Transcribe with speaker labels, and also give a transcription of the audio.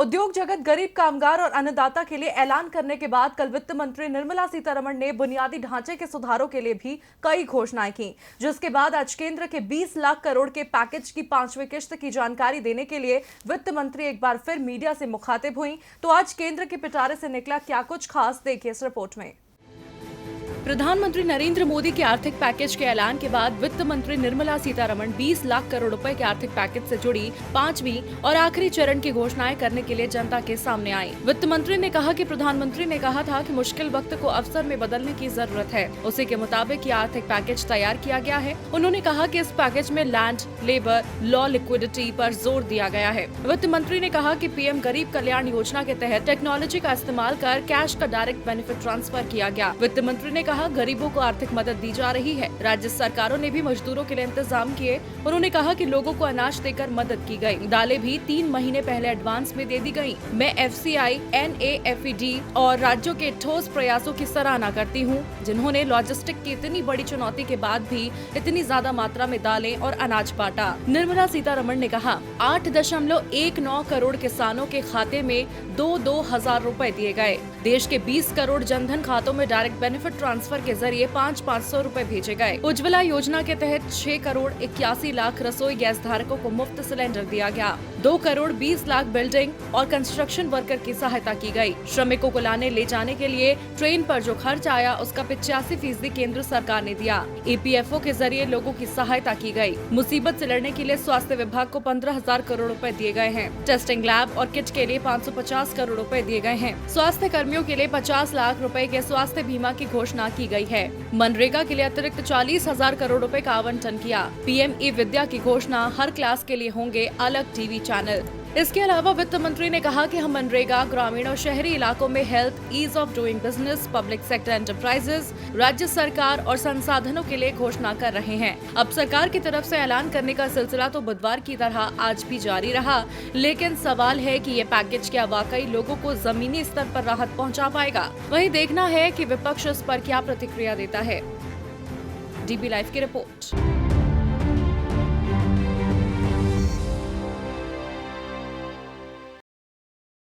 Speaker 1: उद्योग जगत, गरीब कामगार और अन्नदाता के लिए ऐलान करने के बाद कल वित्त मंत्री निर्मला सीतारमण ने बुनियादी ढांचे के सुधारों के लिए भी कई घोषणाएं की, जिसके बाद आज केंद्र के 20 लाख करोड़ के पैकेज की 5वीं किश्त की जानकारी देने के लिए वित्त मंत्री एक बार फिर मीडिया से मुखातिब हुई। तो आज केंद्र के पिटारे से निकला क्या कुछ खास, देखिए इस रिपोर्ट में। प्रधानमंत्री नरेंद्र मोदी के आर्थिक पैकेज के ऐलान के बाद वित्त मंत्री निर्मला सीतारमण 20 लाख करोड़ रुपए के आर्थिक पैकेज से जुड़ी 5वीं और आखिरी चरण की घोषणाएं करने के लिए जनता के सामने आई। वित्त मंत्री ने कहा कि प्रधानमंत्री ने कहा था कि मुश्किल वक्त को अवसर में बदलने की जरूरत है। उसी के मुताबिक ये आर्थिक पैकेज तैयार किया गया है। उन्होंने कहा कि इस पैकेज में लैंड, लेबर, लॉ, लिक्विडिटी पर जोर दिया गया है। वित्त मंत्री ने कहा कि पीएम गरीब कल्याण योजना के तहत टेक्नोलॉजी का इस्तेमाल कर कैश का डायरेक्ट बेनिफिट ट्रांसफर किया गया। वित्त मंत्री ने कहा गरीबों को आर्थिक मदद दी जा रही है। राज्य सरकारों ने भी मजदूरों के लिए इंतजाम किए। उन्होंने कहा कि लोगों को अनाज देकर मदद की गई। दालें भी 3 महीने पहले एडवांस में दे दी गयी। मैं FCI, NAFED और राज्यों के ठोस प्रयासों की सराहना करती हूँ, जिन्होंने लॉजिस्टिक की इतनी बड़ी चुनौती के बाद भी इतनी ज्यादा मात्रा में दालें और अनाज बांटा। निर्मला सीतारमण ने कहा 8.19 करोड़ किसानों के खाते में 2-2 हजार रुपए दिए गए। देश के 20 करोड़ जनधन खातों में डायरेक्ट बेनिफिट ट्रांसफर के जरिए 500 रुपए भेजे गए। उज्ज्वला योजना के तहत 6 करोड़ 81 लाख रसोई गैस धारकों को मुफ्त सिलेंडर दिया गया। 2 करोड़ 20 लाख बिल्डिंग और कंस्ट्रक्शन वर्कर की सहायता की गई। श्रमिकों को लाने ले जाने के लिए ट्रेन पर जो खर्च आया उसका 85% केंद्र सरकार ने दिया। EPFO के जरिए लोगों की सहायता की गई। मुसीबत से लड़ने के लिए स्वास्थ्य विभाग को 15,000 करोड़ रुपए दिए गए हैं। टेस्टिंग लैब और किट के लिए 550 करोड़ रुपए दिए गए हैं। स्वास्थ्य कर्मियों के लिए 50 लाख रुपए के स्वास्थ्य बीमा की घोषणा की गई है। मनरेगा के लिए अतिरिक्त 40,000 करोड़ रुपए का आवंटन किया। PM E-विद्या की घोषणा, हर क्लास के लिए होंगे अलग टीवी चैनल। इसके अलावा वित्त मंत्री ने कहा कि हम मनरेगा, ग्रामीण और शहरी इलाकों में health, ease of doing business, public sector enterprises, राज्य सरकार और संसाधनों के लिए घोषणा कर रहे हैं। अब सरकार की तरफ से ऐलान करने का सिलसिला तो बुधवार की तरह आज भी जारी रहा, लेकिन सवाल है कि ये पैकेज क्या वाकई लोगों को जमीनी स्तर पर राहत पहुंचा पाएगा। वहीं देखना है कि विपक्ष इस पर क्या प्रतिक्रिया देता है। DB लाइव की रिपोर्ट।